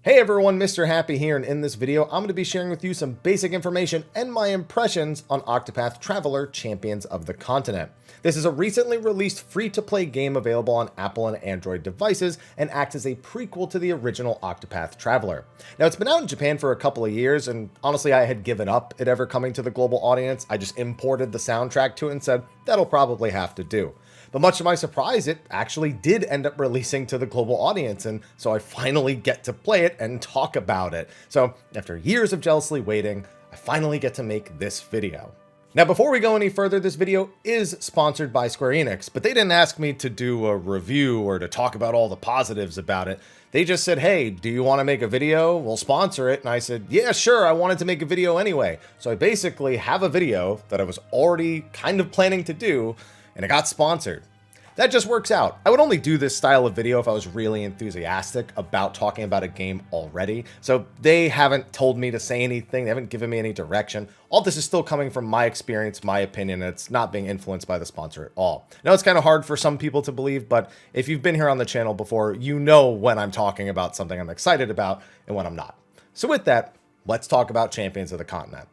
Hey everyone, Mr. Happy here, and in this video, I'm going to be sharing with you some basic information and my impressions on Octopath Traveler Champions of the Continent. This is a recently released free-to-play game available on Apple and Android devices and acts as a prequel to the original Octopath Traveler. Now, it's been out in Japan for a couple of years, and honestly, I had given up it ever coming to the global audience. I just imported the soundtrack to it and said, that'll probably have to do. But much to my surprise, it actually did end up releasing to the global audience, and so I finally get to play it and talk about it. So after years of jealously waiting, I finally get to make this video. Now, before we go any further, this video is sponsored by Square Enix, but they didn't ask me to do a review or to talk about all the positives about it. They just said, hey, do you want to make a video? We'll sponsor it. And I said, yeah, sure. I wanted to make a video anyway. So I basically have a video that I was already kind of planning to do, and it got sponsored. That just works out. I would only do this style of video if I was really enthusiastic about talking about a game already. So they haven't told me to say anything. They haven't given me any direction. All this is still coming from my experience, my opinion, and it's not being influenced by the sponsor at all. Now, it's kind of hard for some people to believe, but if you've been here on the channel before, you know when I'm talking about something I'm excited about and when I'm not. So with that, let's talk about Champions of the Continent.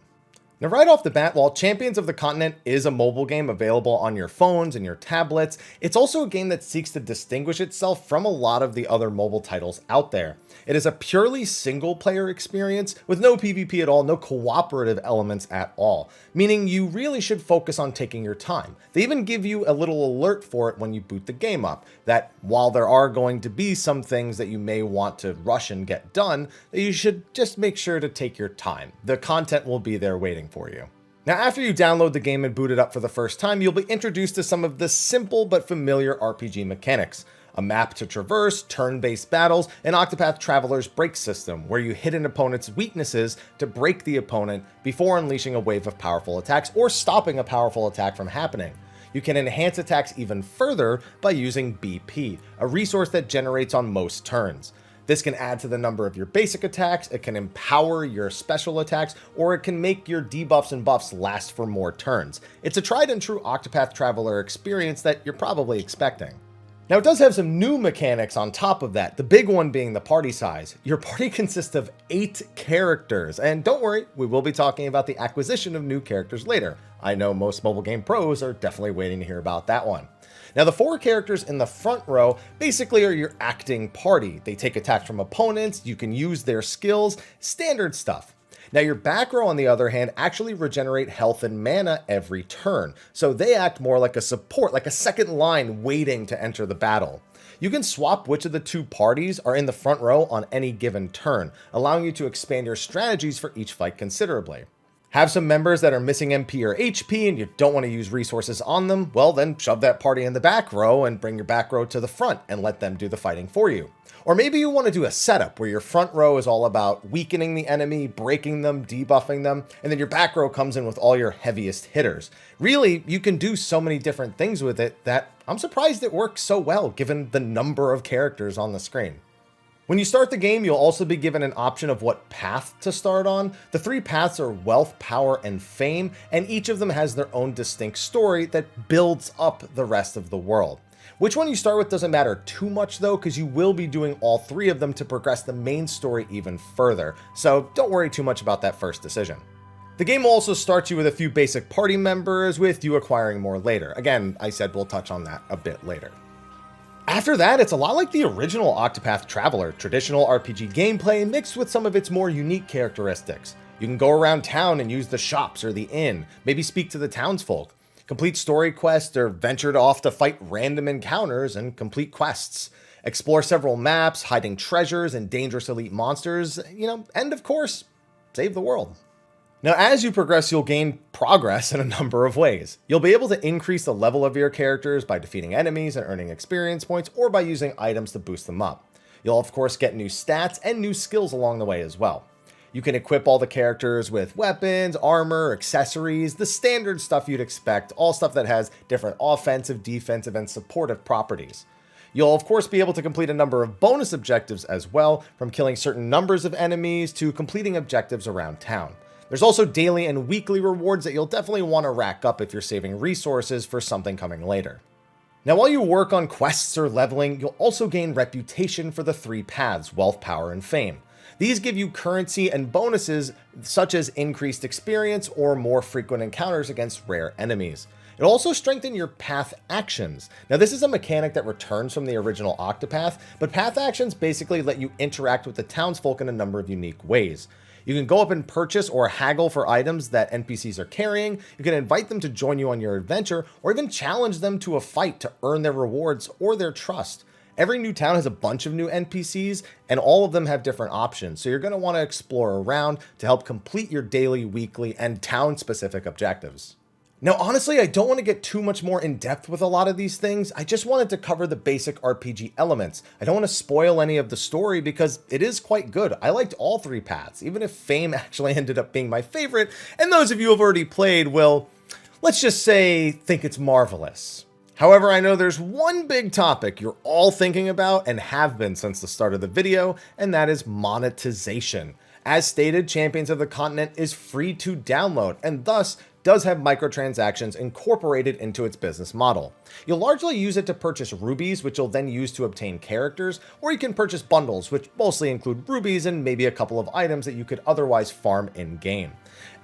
Now, right off the bat, while Champions of the Continent is a mobile game available on your phones and your tablets, it's also a game that seeks to distinguish itself from a lot of the other mobile titles out there. It is a purely single-player experience with no PvP at all, no cooperative elements at all, meaning you really should focus on taking your time. They even give you a little alert for it when you boot the game up, that while there are going to be some things that you may want to rush and get done, that you should just make sure to take your time. The content will be there waiting for you. Now, after you download the game and boot it up for the first time, you'll be introduced to some of the simple but familiar RPG mechanics. A map to traverse, turn-based battles, and Octopath Traveler's break system, where you hit an opponent's weaknesses to break the opponent before unleashing a wave of powerful attacks or stopping a powerful attack from happening. You can enhance attacks even further by using BP, a resource that generates on most turns. This can add to the number of your basic attacks, it can empower your special attacks, or it can make your debuffs and buffs last for more turns. It's a tried and true Octopath Traveler experience that you're probably expecting. Now, it does have some new mechanics on top of that, the big one being the party size. Your party consists of 8 characters, and don't worry, we will be talking about the acquisition of new characters later. I know most mobile game pros are definitely waiting to hear about that one. Now, the 4 characters in the front row basically are your acting party. They take attacks from opponents, you can use their skills, standard stuff. Now, your back row, on the other hand, actually regenerate health and mana every turn, so they act more like a support, like a second line waiting to enter the battle. You can swap which of the 2 parties are in the front row on any given turn, allowing you to expand your strategies for each fight considerably. Have some members that are missing MP or HP and you don't want to use resources on them? Well, then shove that party in the back row and bring your back row to the front and let them do the fighting for you. Or maybe you want to do a setup where your front row is all about weakening the enemy, breaking them, debuffing them, and then your back row comes in with all your heaviest hitters. Really, you can do so many different things with it that I'm surprised it works so well given the number of characters on the screen. When you start the game, you'll also be given an option of what path to start on. The 3 paths are wealth, power, and fame, and each of them has their own distinct story that builds up the rest of the world. Which one you start with doesn't matter too much though, because you will be doing all 3 of them to progress the main story even further, so don't worry too much about that first decision. The game will also start you with a few basic party members, with you acquiring more later. Again, I said we'll touch on that a bit later. After that, it's a lot like the original Octopath Traveler, traditional RPG gameplay mixed with some of its more unique characteristics. You can go around town and use the shops or the inn, maybe speak to the townsfolk, complete story quests, or venture off to fight random encounters and complete quests. Explore several maps, hiding treasures and dangerous elite monsters, and of course, save the world. Now, as you progress, you'll gain progress in a number of ways. You'll be able to increase the level of your characters by defeating enemies and earning experience points, or by using items to boost them up. You'll of course get new stats and new skills along the way as well. You can equip all the characters with weapons, armor, accessories, the standard stuff you'd expect, all stuff that has different offensive, defensive, and supportive properties. You'll of course be able to complete a number of bonus objectives as well, from killing certain numbers of enemies to completing objectives around town. There's also daily and weekly rewards that you'll definitely want to rack up if you're saving resources for something coming later. Now, while you work on quests or leveling, you'll also gain reputation for the 3 paths, wealth, power, and fame. These give you currency and bonuses such as increased experience or more frequent encounters against rare enemies. It'll also strengthen your path actions. Now, this is a mechanic that returns from the original Octopath, but path actions basically let you interact with the townsfolk in a number of unique ways. You can go up and purchase or haggle for items that NPCs are carrying, you can invite them to join you on your adventure, or even challenge them to a fight to earn their rewards or their trust. Every new town has a bunch of new NPCs, and all of them have different options, so you're going to want to explore around to help complete your daily, weekly, and town-specific objectives. Now, honestly, I don't want to get too much more in depth with a lot of these things. I just wanted to cover the basic RPG elements. I don't want to spoil any of the story because it is quite good. I liked all three paths, even if Fame actually ended up being my favorite. And those of you who have already played will, let's just say, think it's marvelous. However, I know there's one big topic you're all thinking about and have been since the start of the video, and that is monetization. As stated, Champions of the Continent is free to download, and thus does have microtransactions incorporated into its business model. You'll largely use it to purchase rubies, which you'll then use to obtain characters, or you can purchase bundles, which mostly include rubies and maybe a couple of items that you could otherwise farm in-game.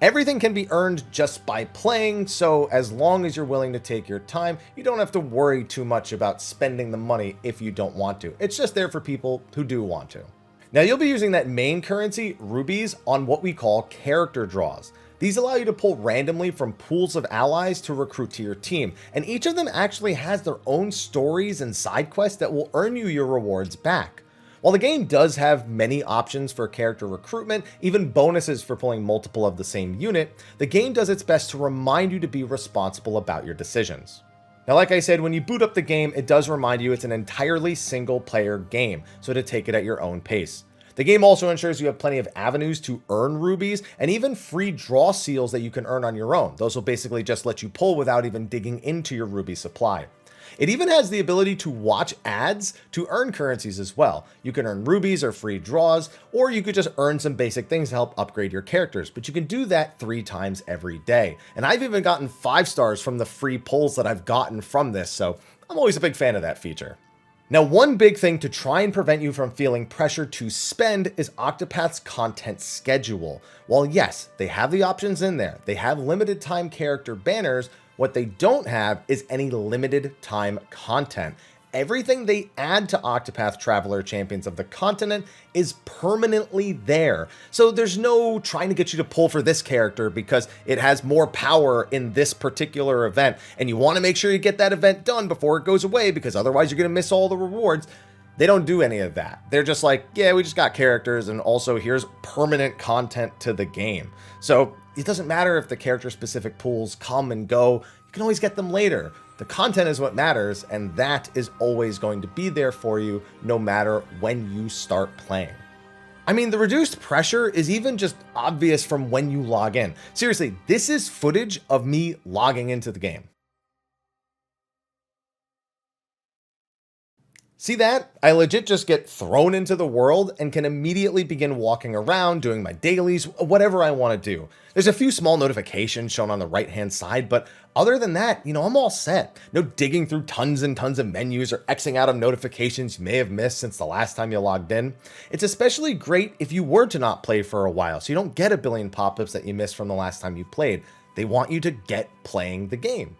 Everything can be earned just by playing, so as long as you're willing to take your time, you don't have to worry too much about spending the money if you don't want to. It's just there for people who do want to. Now, you'll be using that main currency, rubies, on what we call character draws. These allow you to pull randomly from pools of allies to recruit to your team, and each of them actually has their own stories and side quests that will earn you your rewards back. While the game does have many options for character recruitment, even bonuses for pulling multiple of the same unit, the game does its best to remind you to be responsible about your decisions. Now, like I said, when you boot up the game, it does remind you it's an entirely single-player game, so to take it at your own pace. The game also ensures you have plenty of avenues to earn rubies and even free draw seals that you can earn on your own. Those will basically just let you pull without even digging into your ruby supply. It even has the ability to watch ads to earn currencies as well. You can earn rubies or free draws, or you could just earn some basic things to help upgrade your characters, but you can do that 3 times every day. And I've even gotten 5 stars from the free pulls that I've gotten from this, so I'm always a big fan of that feature. Now, one big thing to try and prevent you from feeling pressure to spend is Octopath's content schedule. While yes, they have the options in there, they have limited time character banners, what they don't have is any limited time content. Everything they add to Octopath Traveler Champions of the Continent is permanently there. So there's no trying to get you to pull for this character because it has more power in this particular event, and you want to make sure you get that event done before it goes away because otherwise you're going to miss all the rewards. They don't do any of that. They're just like, yeah, we just got characters, and also here's permanent content to the game. So it doesn't matter if the character-specific pools come and go. You can always get them later. The content is what matters, and that is always going to be there for you no matter when you start playing. I mean, the reduced pressure is even just obvious from when you log in. Seriously, this is footage of me logging into the game. See that? I legit just get thrown into the world and can immediately begin walking around, doing my dailies, whatever I want to do. There's a few small notifications shown on the right-hand side, but other than that, I'm all set. No digging through tons and tons of menus or Xing out of notifications you may have missed since the last time you logged in. It's especially great if you were to not play for a while, so you don't get a billion pop-ups that you missed from the last time you played. They want you to get playing the game.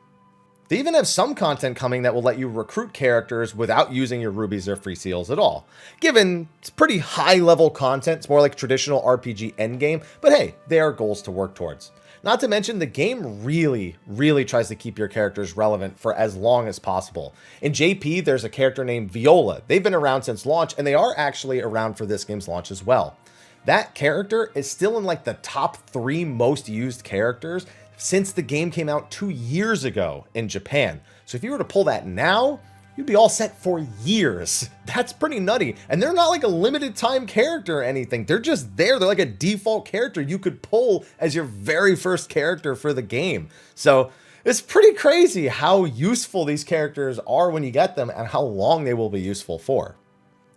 They even have some content coming that will let you recruit characters without using your rubies or free seals at all. Given it's pretty high level content, it's more like traditional RPG endgame, but hey, they are goals to work towards. Not to mention, the game really tries to keep your characters relevant for as long as possible. In JP, there's a character named Viola. They've been around since launch, and they are actually around for this game's launch as well. That character is still in like the top 3 most used characters since the game came out 2 years ago in Japan. So if you were to pull that now, you'd be all set for years. That's pretty nutty. And they're not like a limited time character or anything. They're just there. They're like a default character you could pull as your very first character for the game. So it's pretty crazy how useful these characters are when you get them and how long they will be useful for.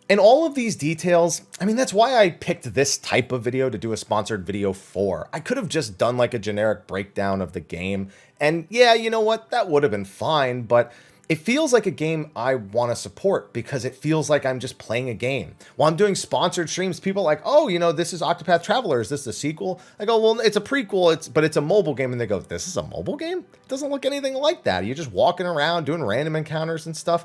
And all of these details, I mean, that's why I picked this type of video to do a sponsored video for. I could have just done like a generic breakdown of the game. And yeah, you know what? That would have been fine, but It feels like a game I want to support because it feels like I'm just playing a game. While I'm doing sponsored streams, people are like, oh, this is Octopath Traveler. Is this the sequel? I go, well, it's a prequel, but it's a mobile game. And they go, this is a mobile game? It doesn't look anything like that. You're just walking around doing random encounters and stuff.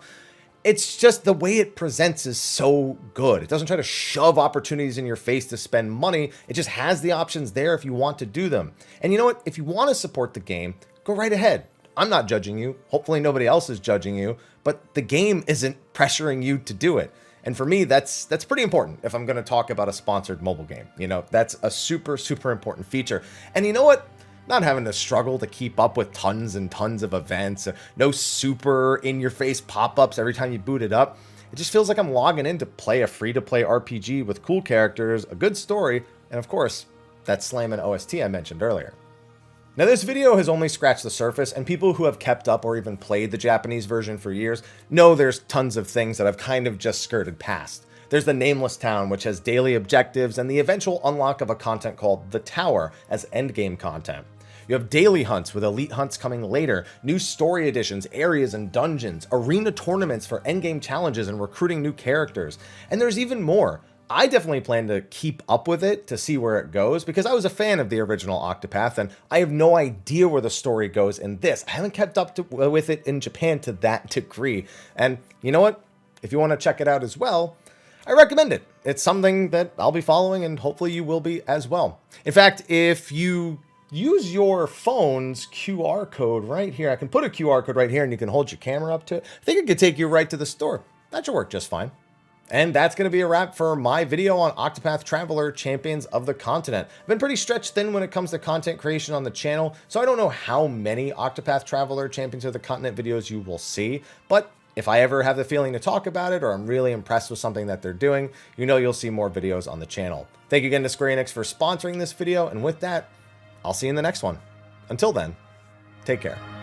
It's just the way it presents is so good. It doesn't try to shove opportunities in your face to spend money. It just has the options there if you want to do them. And you know what? If you want to support the game, go right ahead. I'm not judging you. Hopefully nobody else is judging you, but the game isn't pressuring you to do it. And for me, that's pretty important if I'm going to talk about a sponsored mobile game. That's a super, super important feature. And you know what? Not having to struggle to keep up with tons and tons of events, no super in-your-face pop-ups every time you boot it up. It just feels like I'm logging in to play a free-to-play RPG with cool characters, a good story, and of course, that slamming OST I mentioned earlier. Now, this video has only scratched the surface, and people who have kept up or even played the Japanese version for years know there's tons of things that I've kind of just skirted past. There's the Nameless Town, which has daily objectives, and the eventual unlock of a content called The Tower as endgame content. You have daily hunts with elite hunts coming later, new story additions, areas and dungeons, arena tournaments for endgame challenges and recruiting new characters, and there's even more. I definitely plan to keep up with it to see where it goes because I was a fan of the original Octopath and I have no idea where the story goes in this. I haven't kept up with it in Japan to that degree. And you know what? If you want to check it out as well, I recommend it. It's something that I'll be following and hopefully you will be as well. In fact, if you use your phone's QR code right here, I can put a QR code right here and you can hold your camera up to it. I think it could take you right to the store. That should work just fine. And that's going to be a wrap for my video on Octopath Traveler Champions of the Continent. I've been pretty stretched thin when it comes to content creation on the channel, so I don't know how many Octopath Traveler Champions of the Continent videos you will see, but if I ever have the feeling to talk about it or I'm really impressed with something that they're doing, you'll see more videos on the channel. Thank you again to Square Enix for sponsoring this video, and with that, I'll see you in the next one. Until then, take care.